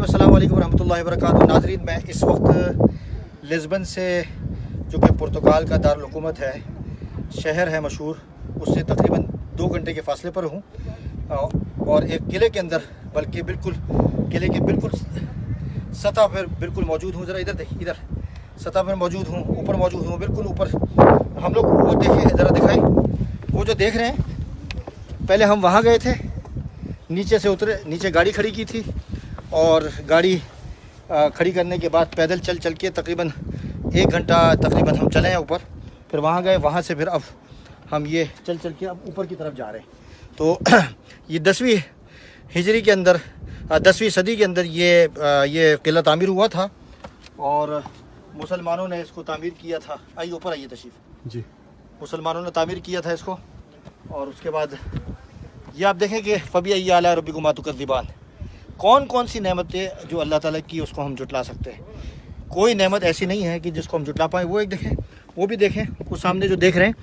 अस्सलाम वालेकुम रहमतुल्लाहि व बरकातहू। नाज़रीन, मैं इस वक्त लिस्बन से, जो कि पुर्तगाल का दारुल हुकूमत है, शहर है मशहूर, उससे तकरीबन 2 घंटे के फ़ासले पर हूँ और एक किले के अंदर, बल्कि बिल्कुल किले के बिल्कुल सतह पर बिल्कुल मौजूद हूँ। ज़रा इधर देखिए, इधर सतह पर मौजूद हूँ, ऊपर मौजूद हूँ, बिल्कुल ऊपर। हम लोग वो देखें, ज़रा दिखाएं, वो जो देख रहे हैं, पहले हम वहाँ गए थे, नीचे से उतरे, नीचे गाड़ी खड़ी की थी और गाड़ी खड़ी करने के बाद पैदल चल चल के तकरीबन 1 घंटा तकरीबन हम चले हैं ऊपर। फिर वहाँ गए, वहाँ से फिर अब हम ये चल चल के अब ऊपर की तरफ जा रहे हैं। तो ये 10वीं हिजरी के अंदर, 10वीं सदी के अंदर ये किला तामीर हुआ था और मुसलमानों ने इसको तामीर किया था। आइए ऊपर आइए, तशरीफ़ जी। मुसलमानों ने तामीर किया था इसको और उसके बाद ये आप देखें कि फ़बी आला रब्बिकुमा तुकज़्ज़िबान, कौन कौन सी नेमतें जो अल्लाह ताला की उसको हम जुटला सकते हैं। कोई नेमत ऐसी नहीं है कि जिसको हम जुटला पाएँ। वो एक देखें, वो भी देखें, वो सामने जो देख रहे हैं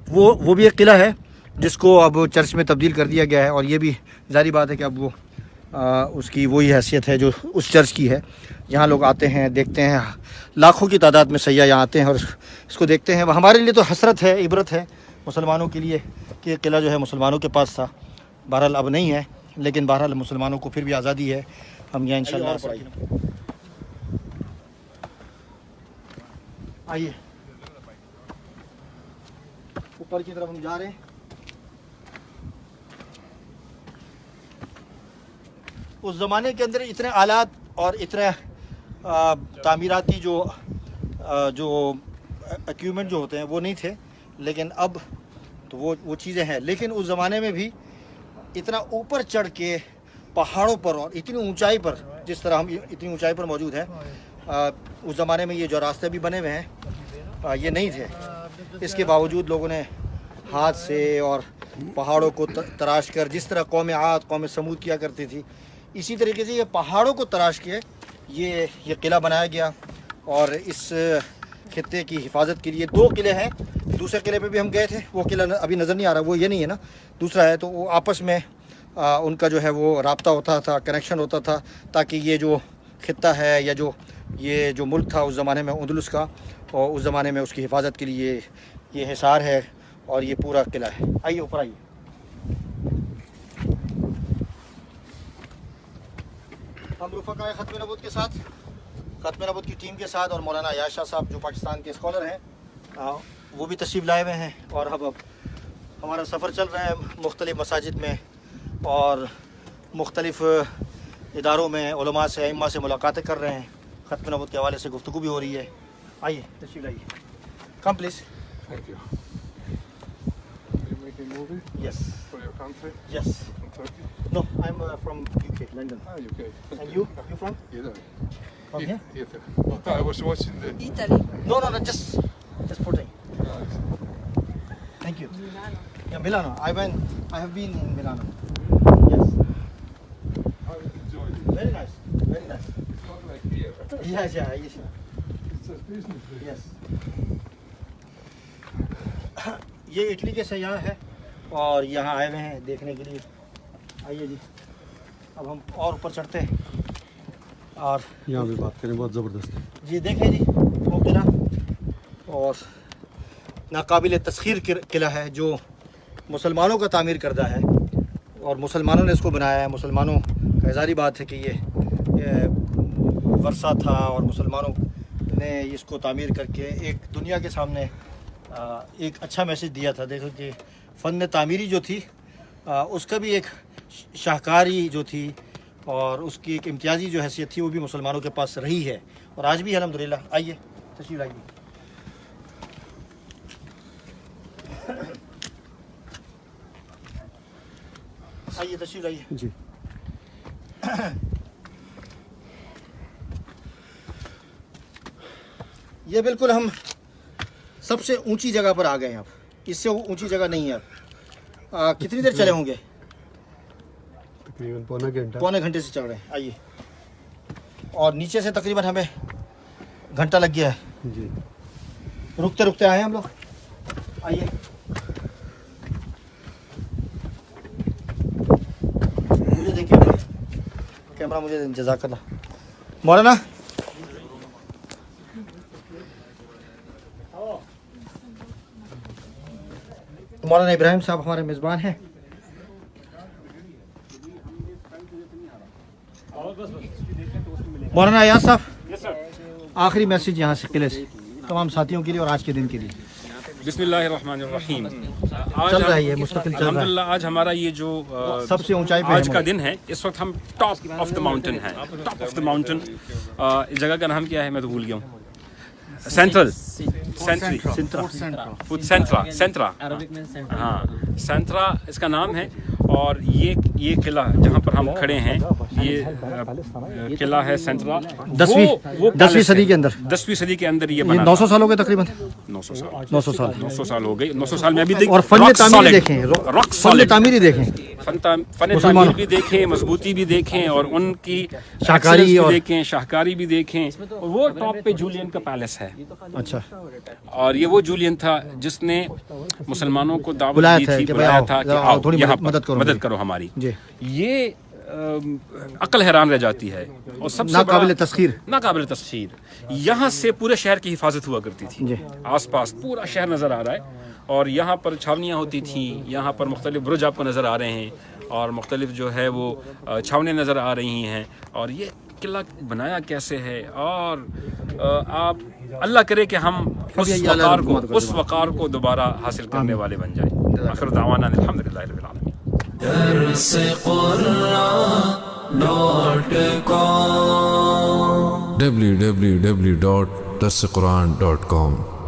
वो भी एक किला है जिसको अब चर्च में तब्दील कर दिया गया है। और ये भी ज़ाहिर बात है कि अब वो उसकी वही हैसियत है जो उस चर्च की है। यहाँ लोग आते हैं, देखते हैं, लाखों की तादाद में सयाह यहाँ आते हैं और इसको देखते हैं। हमारे लिए तो हसरत है, इबरत है मुसलमानों के लिए कि किला जो है मुसलमानों के पास था, बहरहाल अब नहीं है, लेकिन बहरहाल मुसलमानों को फिर भी आज़ादी है। हम यहाँ इंशाअल्लाह आइए ऊपर की तरफ हम जा रहे हैं। उस ज़माने के अंदर इतने आलात और इतने तामीराती जो इक्विपमेंट जो होते हैं वो नहीं थे, लेकिन अब तो वो चीज़ें हैं। लेकिन उस ज़माने में भी इतना ऊपर चढ़ के पहाड़ों पर और इतनी ऊंचाई पर, जिस तरह हम इतनी ऊंचाई पर मौजूद हैं, उस ज़माने में ये जो रास्ते भी बने हुए हैं ये नहीं थे। इसके बावजूद लोगों ने हाथ से और पहाड़ों को तराश कर, जिस तरह कौम आद कौम समूद किया करती थी, इसी तरीके से ये पहाड़ों को तराश के ये किला बनाया गया। और इस खित्ते की हिफाजत के लिए 2 किले हैं। दूसरे किले पे भी हम गए थे, वो किला अभी नज़र नहीं आ रहा, वो ये नहीं है ना, दूसरा है। तो वो आपस में उनका जो है वो राब्ता होता था, कनेक्शन होता था, ताकि ये जो खित्ता है या ये जो मुल्क था उस ज़माने में अंदलुस का, और उस ज़माने में उसकी हिफाजत के लिए ये हिसार है और ये पूरा किला है। आइए ऊपर आइए। हम रुफ़क़ाए ख़त्म नबूवत के साथ, ख़त्म नबूवत की टीम के साथ, और मौलाना याश शाह साहब जो पाकिस्तान के स्कॉलर हैं, वो भी तशरीफ़ लाए हुए हैं। और अब हमारा सफ़र चल रहा है मुख्तलिफ़ मसाजिद में और मुख्तलिफ़ इदारों में उलमा से, अइम्मा से मुलाकातें कर रहे हैं। ख़त्म नबूवत के हवाले से गुफ्तगू भी हो रही है। आइए तशरीफ़ लाइए। कम please. Thank you. Are you making a movie? Yes. For your country? Yes. From Turkey? No, I'm from UK, London. Ah, UK. And you? You from? Italy. From here? Italy. I was watching the... Italy. No, just putting. Nice. Thank you. Milano. Yeah, Milano. I have been in Milano. Yes. How enjoyed it? Very nice. Very nice. It's not like here. Yes. It's a business trip. Yes. ये Italy के सयाह है और यहाँ आए हुए हैं देखने के लिए। आइए जी, अब हम और ऊपर चढ़ते हैं और यहाँ भी बात करें, बहुत ज़बरदस्त है जी। देखें जी, वो किला और नाकाबिल तस्खीर किला है जो मुसलमानों का तामीर करदा है और मुसलमानों ने इसको बनाया है। मुसलमानों का ज़ाहिर बात है कि ये वर्सा था और मुसलमानों ने इसको तामीर करके एक दुनिया के सामने एक अच्छा मैसेज दिया था। देखो कि फ़न तामीरी जो थी उसका भी एक शाहकारी जो थी और उसकी एक इम्तियाज़ी जो हैसियत थी वो भी मुसलमानों के पास रही है और आज भी अल्हम्दुलिल्लाह। आइए तशरीफ़ लाइए। आइए तशरीफ़ लाइए जी। ये बिल्कुल हम सबसे ऊंची जगह पर आ गए हैं। अब इससे ऊंची जगह नहीं है। अब कितनी देर चले होंगे? तकरीबन पौने घंटे से चल रहे हैं। आइए, और नीचे से तकरीबन हमें घंटा लग गया है जी। रुकते रुकते आए हम लोग। आइए मुझे देखिए कैमरा मुझे जज़ाकल्लाह। मौलाना मौलाना इब्राहिम साहब हमारे मेज़बान हैं। मौलाना अयाज साहब, आखिरी मैसेज यहाँ से किले से तमाम साथियों के लिए और आज के दिन के लिए। बिस्मिल्लाहिर्रहमानिर्रहीम। चल रहा है ये मुस्तकिल चल रहा है। अल्हम्दुलिल्लाह आज हमारा ये जो सबसे ऊंचाई पे आज है का दिन है, इस वक्त हम टॉप ऑफ द माउंटेन है। टॉप ऑफ द माउंटेन, इस जगह का नाम क्या है मैं तो भूल गया हूँ। सेंट्रल सेंट्रा हाँ, सेंट्रा इसका नाम है। और ये किला जहाँ पर हम खड़े हैं, ये किला है सेंट्रा। 10वीं सदी के अंदर 10वीं सदी के अंदर ये ये बना 900 साल हो गए तकरीबन। 900 साल 900 साल हो गए। 900 साल में अभी और फन तामीरी देखें, फन तामीरी देखें, फन तामीर भी देखें, मजबूती भी देखें और उनकी शाहकारी भी और देखें, शाहकारी भी देखें। और वो टॉप पे जूलियन का पैलेस है। अच्छा, और ये वो जूलियन था जिसने मुसलमानों को दावत बुलाया दी था थी, कि बुलाया भाई था कि आओ, आओ थोड़ी यहाँ मदद करो हमारी। जी। ये अकल हैरान रह जाती है। और सबसे नाकाबिल तस्खीर यहाँ से पूरे शहर की हिफाजत हुआ करती जी। थी। आसपास पूरा शहर नज़र आ रहा है और यहाँ पर छावनियाँ होती थी। यहाँ पर मुख्तलिफ बुरुज आपको नज़र आ रहे हैं और मुख्तलिफ जो है वो छावनियाँ नज़र आ रही हैं। और ये किला बनाया कैसे है, और आप अल्लाह करे कि हम उस वक़ार को दोबारा हासिल करने वाले बन जाएं। आखिर दावाना अल्हम्दुलिल्लाहि रब्बिल आलमीन। www.darsequran.com